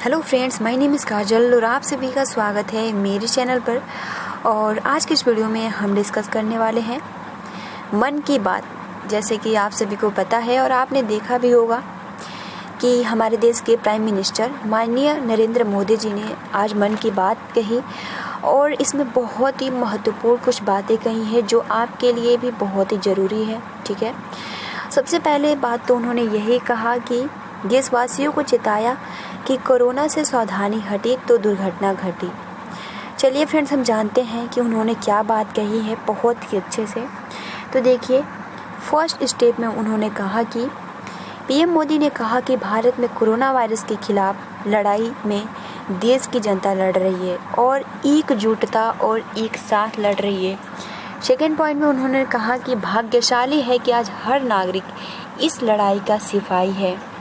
Hello friends, my name is Kajal और आप सभी का स्वागत है मेरे चैनल पर। और आज के इस वीडियो में हम डिस्कस करने वाले हैं मन की बात। जैसे कि आप सभी को पता है और आपने देखा भी होगा कि हमारे देश के प्राइम मिनिस्टर माननीय नरेंद्र मोदी जी ने आज मन की बात कही और इसमें बहुत ही महत्वपूर्ण कुछ बातें कही हैं जो आपके लिए भी बहुत ही ज़रूरी है। ठीक है, सबसे पहले बात तो उन्होंने यही कहा कि देशवासियों को चेताया कि कोरोना से सावधानी हटी तो दुर्घटना घटी। चलिए फ्रेंड्स, हम जानते हैं कि उन्होंने क्या बात कही है बहुत ही अच्छे से। तो देखिए, फर्स्ट स्टेप में उन्होंने कहा कि पीएम मोदी ने कहा कि भारत में कोरोना वायरस के खिलाफ लड़ाई में देश की जनता लड़ रही है और एकजुटता और एक साथ लड़ रही है। सेकेंड पॉइंट में उन्होंने कहा कि भाग्यशाली है कि आज हर नागरिक इस लड़ाई का सिपाही है।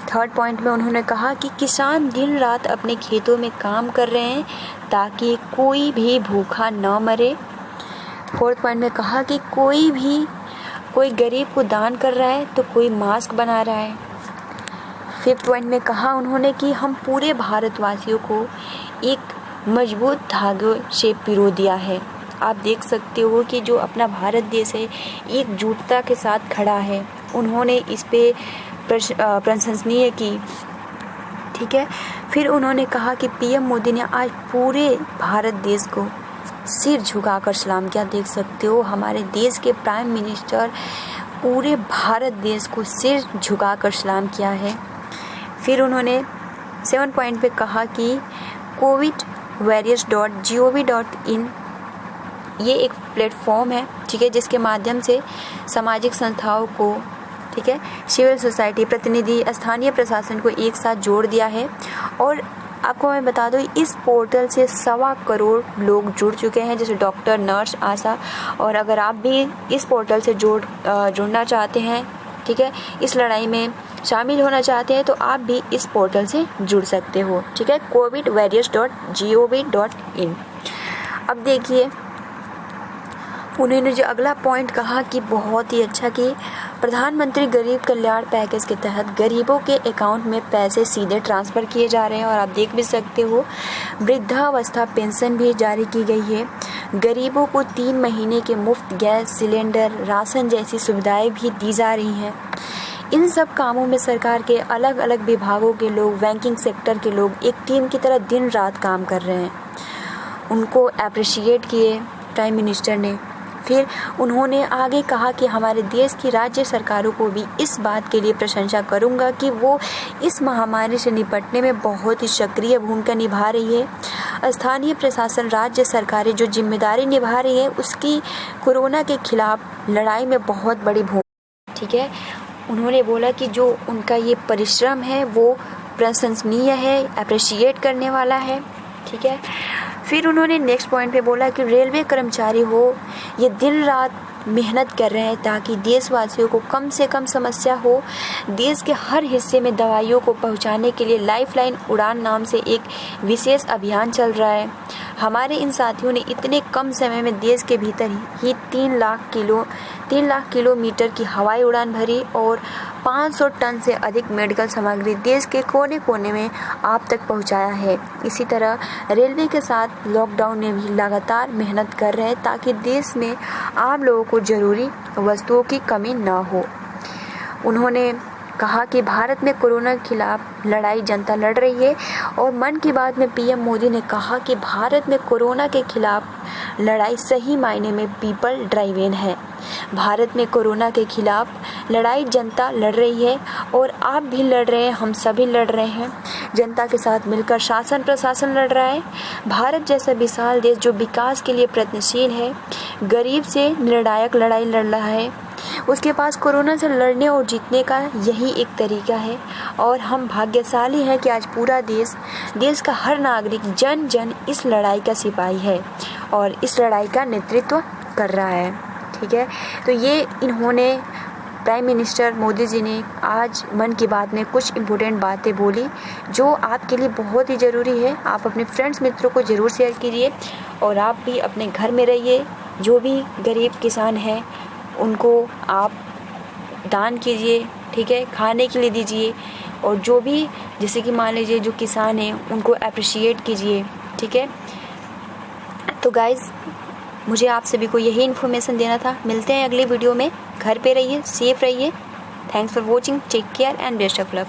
थर्ड पॉइंट में उन्होंने कहा कि किसान दिन रात अपने खेतों में काम कर रहे हैं ताकि कोई भी भूखा न मरे। फोर्थ पॉइंट में कहा कि कोई गरीब को दान कर रहा है तो कोई मास्क बना रहा है। फिफ्थ पॉइंट में कहा उन्होंने कि हम पूरे भारतवासियों को एक मजबूत धागे से पिरो दिया है। आप देख सकते हो कि जो अपना भारत देश है एकजुटता के साथ खड़ा है। उन्होंने इस पे प्रशंसनीय की। ठीक है, फिर उन्होंने कहा कि पीएम मोदी ने आज पूरे भारत देश को सिर झुकाकर सलाम किया। देख सकते हो हमारे देश के प्राइम मिनिस्टर पूरे भारत देश को सिर झुकाकर सलाम किया है। फिर उन्होंने 7 पॉइंट पे कहा कि covidwarriors.gov.in ये एक प्लेटफॉर्म है, ठीक है, जिसके माध्यम से सामाजिक संस्थाओं को, ठीक है, सिविल सोसाइटी प्रतिनिधि, स्थानीय प्रशासन को एक साथ जोड़ दिया है। और आपको मैं बता दूं, इस पोर्टल से 1.25 करोड़ लोग जुड़ चुके हैं, जैसे डॉक्टर, नर्स, आशा। और अगर आप भी इस पोर्टल से जुड़ना चाहते हैं, ठीक है, इस लड़ाई में शामिल होना चाहते हैं, तो आप भी इस पोर्टल से जुड़ सकते हो। ठीक है, covidwarriors.gov.in। अब देखिए, उन्होंने जो अगला पॉइंट कहा कि बहुत ही अच्छा कि प्रधानमंत्री गरीब कल्याण पैकेज के तहत गरीबों के अकाउंट में पैसे सीधे ट्रांसफ़र किए जा रहे हैं। और आप देख भी सकते हो वृद्धावस्था पेंशन भी जारी की गई है। गरीबों को 3 महीने के मुफ्त गैस सिलेंडर, राशन जैसी सुविधाएं भी दी जा रही हैं। इन सब कामों में सरकार के अलग अलग विभागों के लोग, बैंकिंग सेक्टर के लोग एक टीम की तरह दिन रात काम कर रहे हैं। उनको अप्रिशिएट किए प्राइम मिनिस्टर ने। फिर उन्होंने आगे कहा कि हमारे देश की राज्य सरकारों को भी इस बात के लिए प्रशंसा करूंगा कि वो इस महामारी से निपटने में बहुत ही सक्रिय भूमिका निभा रही है। स्थानीय प्रशासन, राज्य सरकारें जो जिम्मेदारी निभा रही है उसकी कोरोना के खिलाफ लड़ाई में बहुत बड़ी भूमिका। ठीक है, उन्होंने बोला कि जो उनका ये परिश्रम है वो प्रशंसनीय है, अप्रिशिएट करने वाला है। ठीक है, फिर उन्होंने नेक्स्ट पॉइंट पे बोला कि रेलवे कर्मचारी हो ये दिन रात मेहनत कर रहे हैं ताकि देशवासियों को कम से कम समस्या हो। देश के हर हिस्से में दवाइयों को पहुंचाने के लिए लाइफलाइन उड़ान नाम से एक विशेष अभियान चल रहा है। हमारे इन साथियों ने इतने कम समय में देश के भीतर ही 3 लाख किलोमीटर की हवाई उड़ान भरी और 500 टन से अधिक मेडिकल सामग्री देश के कोने कोने में आप तक पहुंचाया है। इसी तरह रेलवे के साथ लॉकडाउन में भी लगातार मेहनत कर रहे हैं ताकि देश में आम लोगों को जरूरी वस्तुओं की कमी न हो। उन्होंने कहा कि भारत में कोरोना के खिलाफ लड़ाई जनता लड़ रही है। और मन की बात में पीएम मोदी ने कहा कि भारत में कोरोना के खिलाफ लड़ाई सही मायने में पीपल ड्राइवन है। भारत में कोरोना के खिलाफ लड़ाई जनता लड़ रही है और आप भी लड़ रहे हैं, हम सभी लड़ रहे हैं। जनता के साथ मिलकर शासन प्रशासन लड़ रहा है। भारत जैसा विशाल देश जो विकास के लिए प्रयत्नशील है, गरीब से निर्णायक लड़ाई लड़ रहा है। उसके पास कोरोना से लड़ने और जीतने का यही एक तरीका है। और हम भाग्यशाली हैं कि आज पूरा देश का हर नागरिक जन जन इस लड़ाई का सिपाही है और इस लड़ाई का नेतृत्व कर रहा है। ठीक है, तो ये इन्होंने प्राइम मिनिस्टर मोदी जी ने आज मन की बात में कुछ इम्पोर्टेंट बातें बोली जो आपके लिए बहुत ही ज़रूरी है। आप अपने फ्रेंड्स मित्रों को ज़रूर शेयर कीजिए और आप भी अपने घर में रहिए। जो भी गरीब किसान हैं उनको आप दान कीजिए, ठीक है, खाने के लिए दीजिए। और जो भी जैसे कि मान लीजिए जो किसान हैं उनको अप्रिशिएट कीजिए, ठीक है। तो गाइज़ मुझे आप सभी को यही इन्फॉर्मेशन देना था। मिलते हैं अगले वीडियो में। घर पे रहिए, सेफ रहिए। Thanks for watching, take care and best of luck.